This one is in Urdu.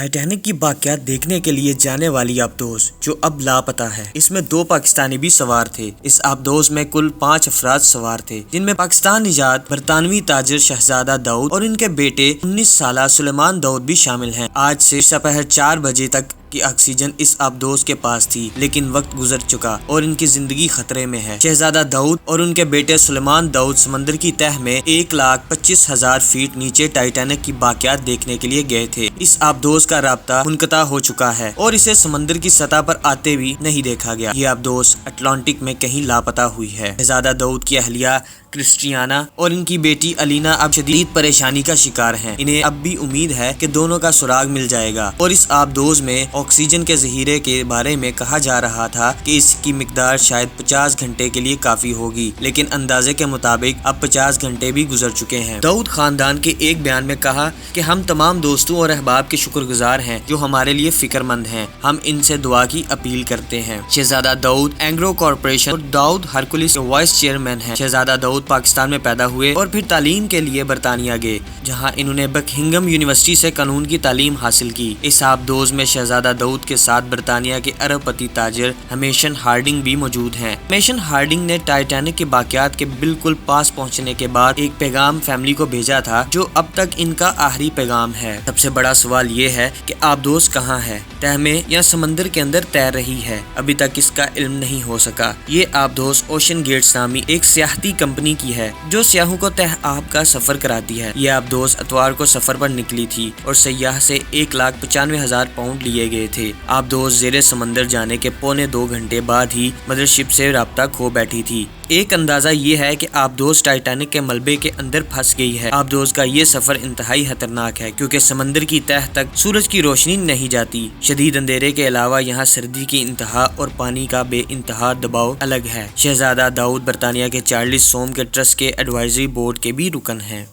ٹائٹینک کی باقیات دیکھنے کے لیے جانے والی آبدوز جو اب لاپتہ ہے، اس میں 2 پاکستانی بھی سوار تھے۔ اس آبدوز میں کل 5 افراد سوار تھے، جن میں پاکستان نژاد برطانوی تاجر شہزادہ داؤد اور ان کے بیٹے 19 سالہ سلیمان داؤد بھی شامل ہیں۔ آج سے دوپہر 4 بجے تک کی آکسیجن اس آبدوز کے پاس تھی، لیکن وقت گزر چکا اور ان کی زندگی خطرے میں ہے۔ شہزادہ داؤد اور ان کے بیٹے سلیمان داؤد سمندر کی تہ میں 1,25,000 فیٹ نیچے ٹائٹینک کی باقیات دیکھنے کے لیے گئے تھے۔ اس آبدوز کا رابطہ منقطع ہو چکا ہے اور اسے سمندر کی سطح پر آتے بھی نہیں دیکھا گیا۔ یہ آبدوز اٹلانٹک میں کہیں لاپتہ ہوئی ہے۔ شہزادہ داؤد کی اہلیہ کرسٹیانا اور ان کی بیٹی الینا اب شدید پریشانی کا شکار ہیں۔ انہیں اب بھی امید ہے کہ دونوں کا سراغ مل جائے گا، اور اس آبدوز میں آکسیجن کے ذخیرے کے بارے میں کہا جا رہا تھا کہ اس کی مقدار شاید 50 گھنٹے کے لیے کافی ہوگی، لیکن اندازے کے مطابق اب 50 گھنٹے بھی گزر چکے ہیں۔ داؤد خاندان کے ایک بیان میں کہا کہ ہم تمام دوستوں اور احباب کے شکر گزار ہیں جو ہمارے لیے فکر مند ہیں۔ ہم ان سے دعا کی اپیل کرتے ہیں۔ شہزادہ داؤد اینگرو کارپوریشن اور داؤد ہرکولس کے وائس چیئرمین ہیں۔ شہزادہ داؤد پاکستان میں پیدا ہوئے اور پھر تعلیم کے لیے برطانیہ گئے، جہاں انہوں نے بکہنگم یونیورسٹی سے قانون کی تعلیم حاصل کی۔ اس آبدوز میں شہزادہ داؤد کے ساتھ برطانیہ کے ارب پتی تاجر ہمیشن ہارڈنگ بھی موجود ہیں۔ ہمیشن ہارڈنگ نے ٹائٹینک کے باقیات کے بالکل پاس پہنچنے کے بعد ایک پیغام فیملی کو بھیجا تھا، جو اب تک ان کا آخری پیغام ہے۔ سب سے بڑا سوال یہ ہے کہ آبدوز کہاں ہے، تہ میں یا سمندر کے اندر تیر رہی ہے؟ ابھی تک اس کا علم نہیں ہو سکا۔ یہ آبدوز اوشن گیٹس نامی ایک سیاحتی کمپنی کی ہے جو سیاحوں کو تہ آب کا سفر کراتی ہے۔ یہ آبدوز اتوار کو سفر پر نکلی تھی اور سیاح سے 1,95,000 پاؤنڈ لیے گئے تھے۔ آبدوز زیر سمندر جانے کے پونے 2 گھنٹے بعد ہی مدرشپ سے رابطہ کھو بیٹھی تھی۔ ایک اندازہ یہ ہے کہ آبدوز ٹائٹینک کے ملبے کے اندر پھنس گئی ہے۔ آبدوز کا یہ سفر انتہائی خطرناک ہے کیونکہ سمندر کی تہ تک سورج کی روشنی نہیں جاتی۔ شدید اندھیرے کے علاوہ یہاں سردی کی انتہا اور پانی کا بے انتہا دباؤ الگ ہے۔ شہزادہ داؤد برطانیہ کے چارلس سوم کے ٹرسٹ کے ایڈوائزری بورڈ کے بھی رکن ہیں۔